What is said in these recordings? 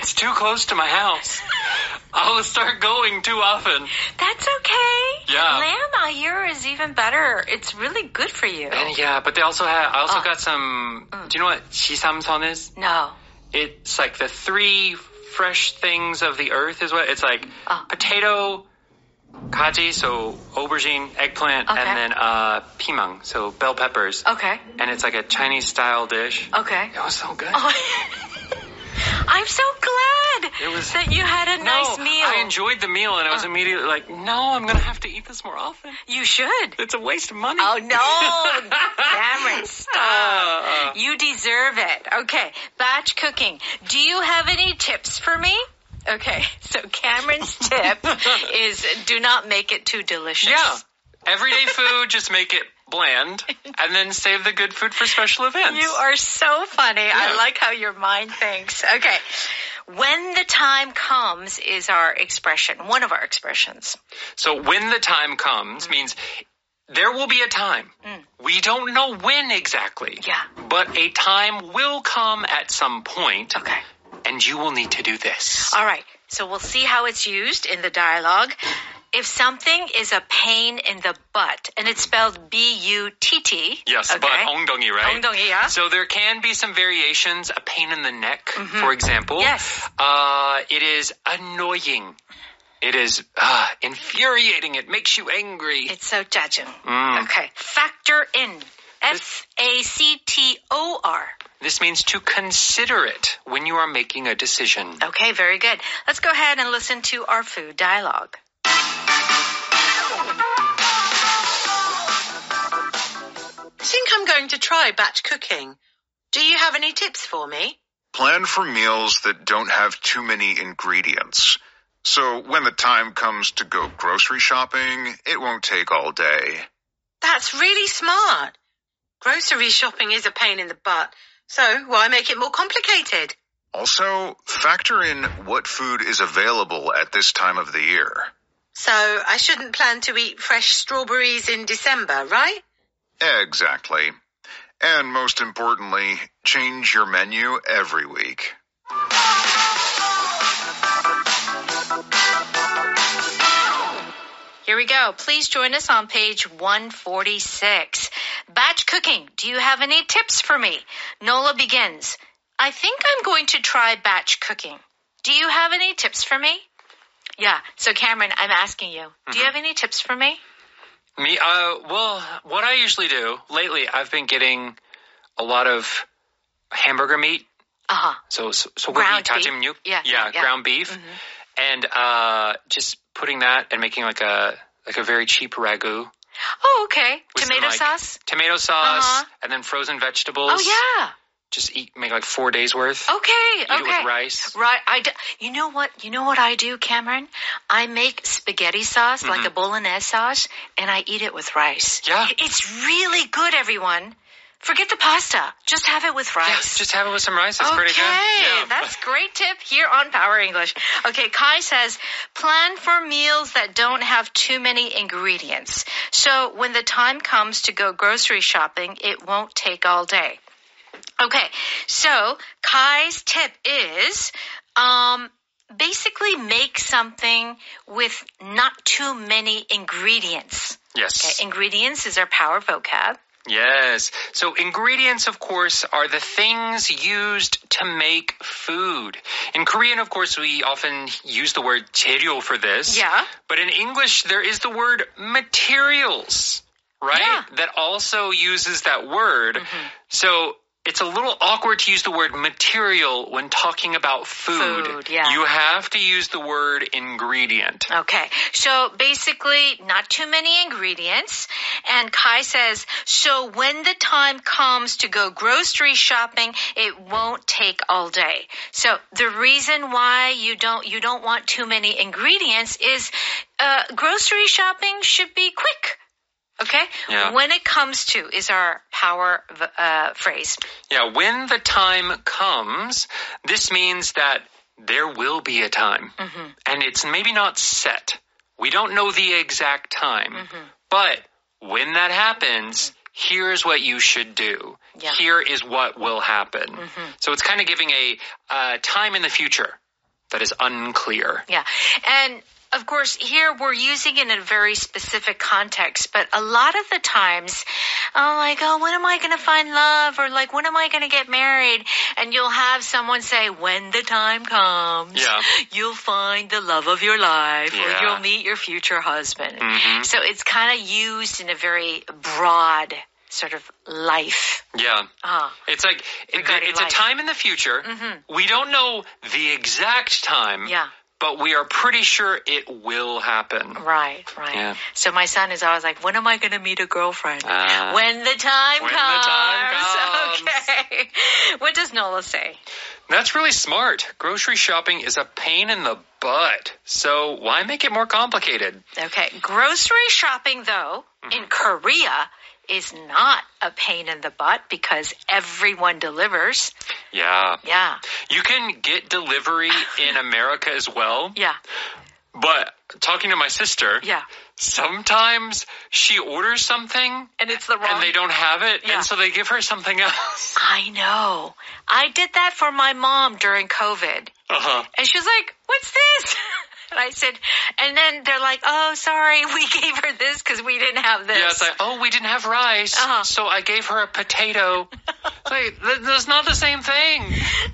It's too close to my house. I'll start going too often. That's okay. Yeah. Lamb, I hear, is even better. It's really good for you. And yeah, but they also have, I also got some, do you know what 시삼선 is? No. It's like the 3 fresh things of the earth is what, it's like potato, 가지, so aubergine, eggplant, Okay. and then 피망, so bell peppers. Okay. And it's like a Chinese style dish. Okay. It was so good. Oh. I'm so glad that you had a nice meal. I enjoyed the meal, and I was immediately like, no, I'm going to have to eat this more often. You should. It's a waste of money. Oh, no. Cameron, stop. You deserve it. Okay, batch cooking. Do you have any tips for me? Okay, so Cameron's tip is do not make it too delicious. Yeah. Everyday food, just make it bland, and then save the good food for special events. You are so funny. Yeah. I like how your mind thinks. Okay. When the time comes is our expression, one of our expressions. So when the time comes means there will be a time. We don't know when exactly. Yeah. But a time will come at some point. Okay. And you will need to do this. All right. So we'll see how it's used in the dialogue. If something is a pain in the butt, and it's spelled B-U-T-T. Yes, okay. but 엉덩이, right? 엉덩이, yeah. So there can be some variations. A pain in the neck, for example. Yes. It is annoying. It is infuriating. It makes you angry. It's so 짜증. Okay. Factor in. F-A-C-T-O-R. This means to consider it when you are making a decision. Okay, very good. Let's go ahead and listen to our food dialogue. I think I'm going to try batch cooking. Do you have any tips for me? Plan for meals that don't have too many ingredients. So when the time comes to go grocery shopping, it won't take all day. That's really smart. Grocery shopping is a pain in the butt, so why make it more complicated? Also, factor in what food is available at this time of the year. So I shouldn't plan to eat fresh strawberries in December, right? Exactly. And most importantly, change your menu every week. Here we go. Please join us on page 146. Batch cooking. Do you have any tips for me? Nola begins. I think I'm going to try batch cooking. Do you have any tips for me? Yeah. So Cameron, I'm asking you. Do you have any tips for me? Me? Well, what I usually do, lately I've been getting a lot of hamburger meat. Uh-huh. So ground beef. Yeah, ground beef. And just putting that and making like a very cheap ragu. Oh, okay. Tomato some, sauce? Tomato sauce, and then frozen vegetables. Oh, yeah. Just make like 4 days worth. Okay, Eat it with rice. Right. You know what I do, Cameron? I make spaghetti sauce, like a bolognese sauce, and I eat it with rice. Yeah. It's really good, everyone. Forget the pasta. Just have it with rice. Yeah, just have it with some rice. It's pretty good. Yeah. That's great tip here on Power English. Okay, Kai says, plan for meals that don't have too many ingredients. So when the time comes to go grocery shopping, it won't take all day. Okay, so Kai's tip is basically make something with not too many ingredients. Yes. Okay, ingredients is our power vocab. Yes. So ingredients, of course, are the things used to make food. In Korean, of course, we often use the word 재료 for this. Yeah. But in English, there is the word materials, right? Yeah. That also uses that word. So it's a little awkward to use the word material when talking about food. Yeah. You have to use the word ingredient. Okay, so basically not too many ingredients. And Kai says, so when the time comes to go grocery shopping, it won't take all day. So the reason why you don't want too many ingredients is grocery shopping should be quick. Okay? Yeah. When it comes to is our power phrase. Yeah, when the time comes, this means that there will be a time. And it's maybe not set. We don't know the exact time. But when that happens, here's what you should do. Yeah. Here is what will happen. So it's kind of giving a time in the future. that is unclear. Yeah. And of course, here we're using it in a very specific context, but a lot of the times, when am I going to find love? Or like, when am I going to get married? And you'll have someone say, when the time comes, you'll find the love of your life, or you'll meet your future husband. So it's kind of used in a very broad sort of life. Yeah. It's like, it's a time in the future. We don't know the exact time. Yeah. But we are pretty sure it will happen. Right. Yeah. So my son is always like, when am I going to meet a girlfriend? When the time comes. Okay. What does Nola say? That's really smart. Grocery shopping is a pain in the butt. So why make it more complicated? Okay. Grocery shopping, though, in Korea is not a pain in the butt because everyone delivers. Yeah. Yeah. You can get delivery in America as well. Yeah. But talking to my sister, sometimes she orders something and it's the wrong, and they don't have it, and so they give her something else. I know. I did that for my mom during COVID. And she was like, what's this? And I said, and then they're like, oh, sorry, we gave her this because we didn't have this. Yeah, it's like, we didn't have rice, so I gave her a potato. Like, that's not the same thing.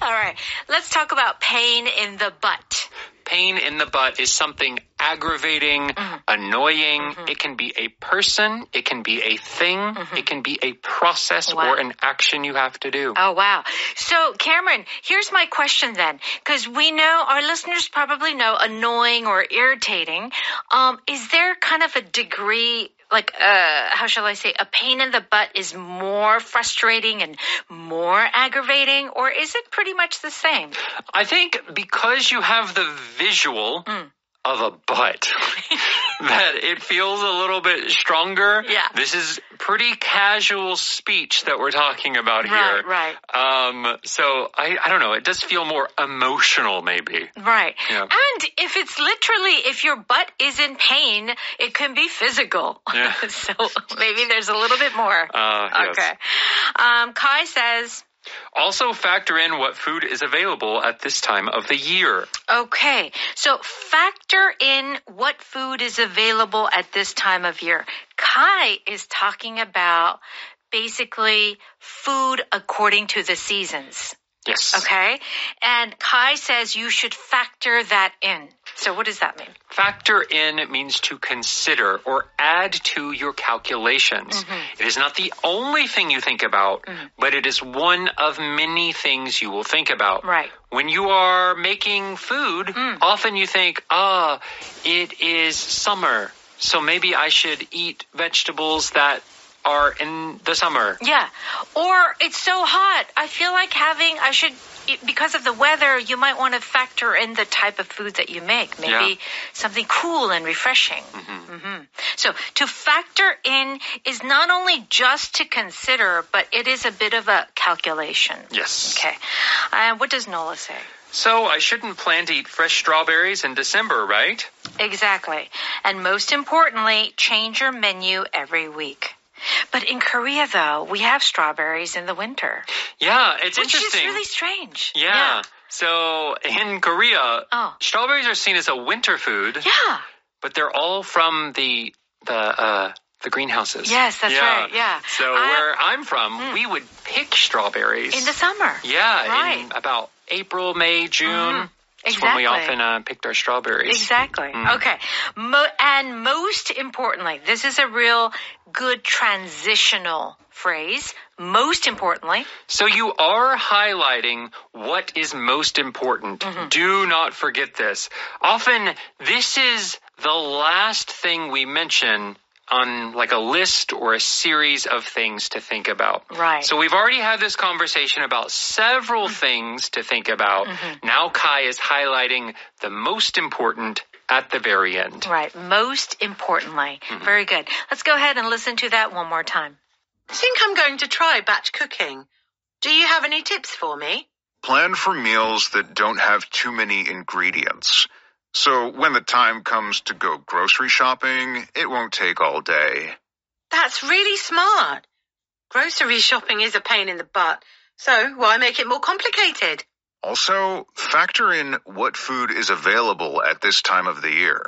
All right, let's talk about pain in the butt. Pain in the butt is something aggravating, annoying. It can be a person. It can be a thing. It can be a process or an action you have to do. Oh, wow. So, Cameron, here's my question then, because we know, our listeners probably know annoying or irritating. Is there kind of a degree, like, how shall I say, a pain in the butt is more frustrating and more aggravating, or is it pretty much the same? I think because you have the visual of a butt, that it feels a little bit stronger. Yeah. This is pretty casual speech that we're talking about here. Right. So I don't know. It does feel more emotional, maybe. Right. Yeah. And if your butt is in pain, it can be physical. Yeah. So maybe there's a little bit more. Yes. Okay. Kai says, also factor in what food is available at this time of the year. Okay, so factor in what food is available at this time of year. Kai is talking about basically food according to the seasons. Yes. Okay, and Kai says you should factor that in. So what does that mean? Factor in means to consider or add to your calculations. It is not the only thing you think about, but it is one of many things you will think about. Right. When you are making food, often you think, it is summer, so maybe I should eat vegetables that are in the summer. Yeah. Or it's so hot. I feel like because of the weather, you might want to factor in the type of food that you make. Maybe something cool and refreshing. So to factor in is not only just to consider, but it is a bit of a calculation. Yes. Okay. What does Nola say? So I shouldn't plan to eat fresh strawberries in December, right? Exactly. And most importantly, change your menu every week. But in Korea, though, we have strawberries in the winter. Yeah, it's interesting. Which is really strange. Yeah. So in Korea, strawberries are seen as a winter food. Yeah. But they're all from the greenhouses. Yes, that's right. Yeah. So where I'm from, we would pick strawberries in the summer. Yeah, right. In about April, May, June. That's exactly. when we often picked our strawberries. Exactly. Okay. And most importantly, this is a real good transitional phrase. Most importantly. So you are highlighting what is most important. Do not forget this. Often, this is the last thing we mention on like a list or a series of things to think about. Right. So we've already had this conversation about several things to think about. Now Kai is highlighting the most important at the very end. Right. Most importantly. Very good. Let's go ahead and listen to that one more time. I think I'm going to try batch cooking. Do you have any tips for me? Plan for meals that don't have too many ingredients. So when the time comes to go grocery shopping, it won't take all day. That's really smart. Grocery shopping is a pain in the butt, so why make it more complicated? Also, factor in what food is available at this time of the year.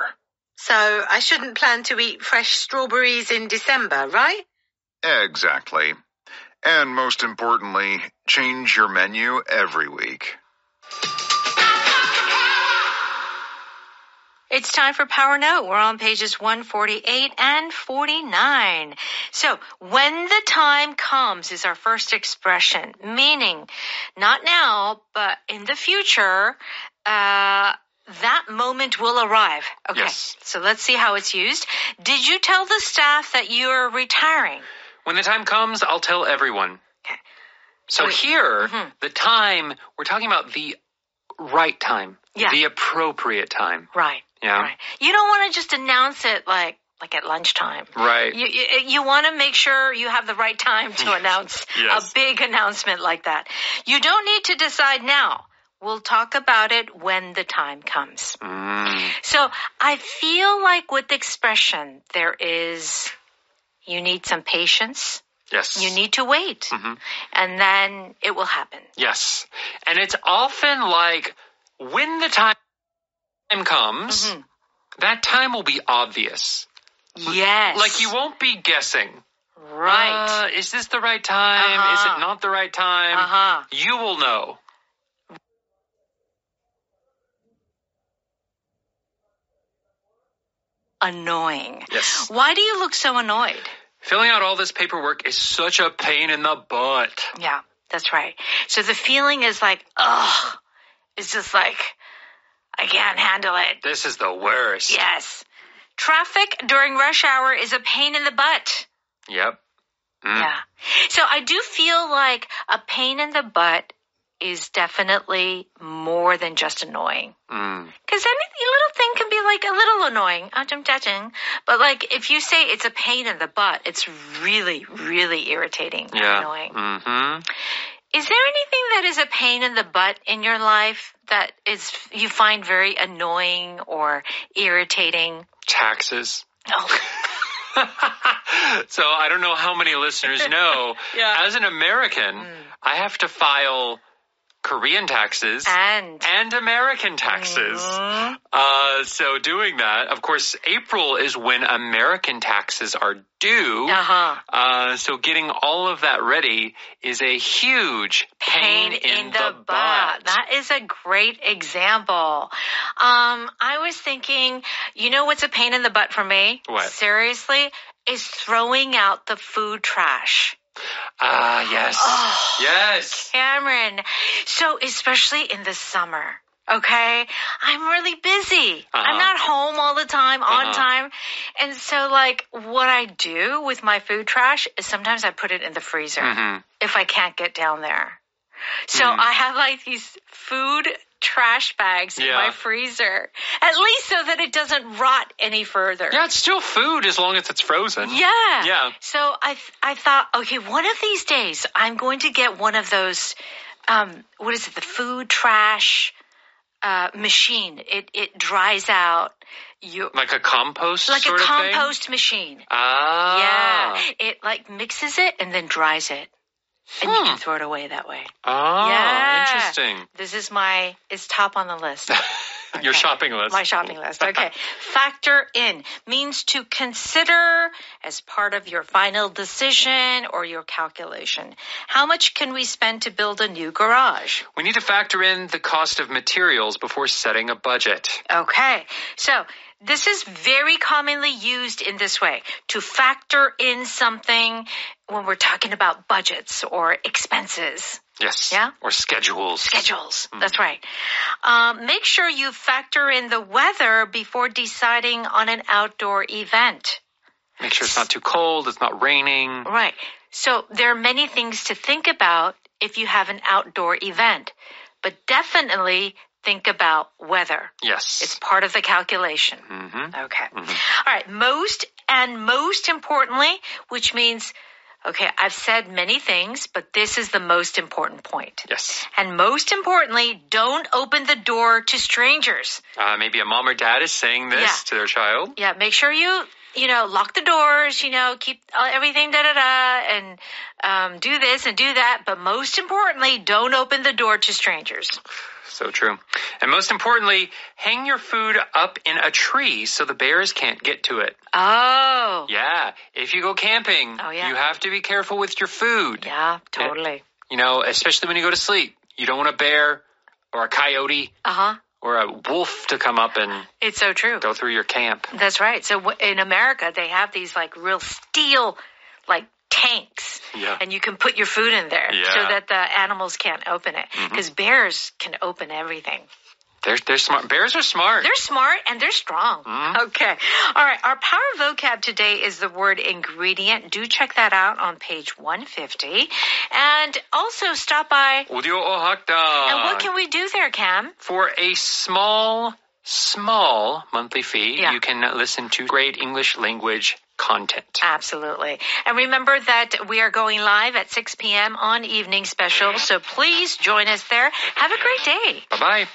So I shouldn't plan to eat fresh strawberries in December, right? Exactly. And most importantly, change your menu every week. It's time for Power Note. We're on pages 148 and 49. So, when the time comes is our first expression, meaning not now, but in the future, that moment will arrive. Okay, Yes. So let's see how it's used. Did you tell the staff that you're retiring? When the time comes, I'll tell everyone. Okay. So here, the time, we're talking about the right time. Yeah. The appropriate time. Right. Yeah. Right. You don't want to just announce it like at lunchtime. Right. You want to make sure you have the right time to announce Yes. a big announcement like that. You don't need to decide now. We'll talk about it when the time comes. So I feel like with the expression, you need some patience. Yes. You need to wait. And then it will happen. Yes. And it's often like when the time comes, that time will be obvious. Yes. Like you won't be guessing. Right. Is this the right time? Is it not the right time? You will know. Annoying. Yes. Why do you look so annoyed? Filling out all this paperwork is such a pain in the butt. Yeah, that's right. So the feeling is like, ugh. It's just like, I can't handle it. This is the worst. Yes. Traffic during rush hour is a pain in the butt. Yep. Yeah. So I do feel like a pain in the butt is definitely more than just annoying. Because any little thing can be like a little annoying. But like if you say it's a pain in the butt, it's really, really irritating and annoying. Is there anything that is a pain in the butt in your life that you find very annoying or irritating? Taxes. Oh. So I don't know how many listeners know. As an American, I have to file Korean taxes and American taxes. So doing that, of course, April is when American taxes are due. So getting all of that ready is a huge pain in the butt. That is a great example. I was thinking, you know what's a pain in the butt for me? What? Seriously? Is throwing out the food trash. Yes. Oh, yes. Cameron. So especially in the summer, okay? I'm really busy. I'm not home all the time, on time. And so like what I do with my food trash is sometimes I put it in the freezer if I can't get down there. So I have like these food trash bags in my freezer, at least so that it doesn't rot any further. Yeah, it's still food as long as it's frozen. Yeah. So I thought, okay, one of these days I'm going to get one of those, what is it, the food trash machine. It dries out. Like a compost like sort a of thing? compost machine. Ah. Yeah. It like mixes it and then dries it. And you can throw it away that way. Oh, Yeah. interesting. This is it's top on the list. Your shopping list. My shopping list. Okay. Factor in means to consider as part of your final decision or your calculation. How much can we spend to build a new garage? We need to factor in the cost of materials before setting a budget. Okay. So this is very commonly used in this way, to factor in something when we're talking about budgets or expenses. Yes. Yeah? Or schedules. Schedules. That's right. Make sure you factor in the weather before deciding on an outdoor event. Make sure it's not too cold, it's not raining. Right. So there are many things to think about if you have an outdoor event, but definitely think about weather. Yes. It's part of the calculation. Okay. All right. Most importantly, which means, okay, I've said many things, but this is the most important point. Yes. And most importantly, don't open the door to strangers. Maybe a mom or dad is saying this to their child. Yeah, make sure you lock the doors, keep everything and do this and do that. But most importantly, don't open the door to strangers. So true. And most importantly, hang your food up in a tree so the bears can't get to it. Oh. Yeah. If you go camping, you have to be careful with your food. Yeah, totally. Especially when you go to sleep. You don't want a bear or a coyote or a wolf to come up and it's so true. Go through your camp. That's right. So in America, they have these real steel tanks. Yeah. And you can put your food in there so that the animals can't open it. Because bears can open everything. They're smart. Bears are smart. They're smart and they're strong. Okay. All right. Our power vocab today is the word ingredient. Do check that out on page 150. And also stop by. Audio Ohakda. And what can we do there, Cam? For a small monthly fee, you can listen to great English language content. Absolutely. And remember that we are going live at 6 p.m. on Evening Special, so please join us there. Have a great day. Bye-bye.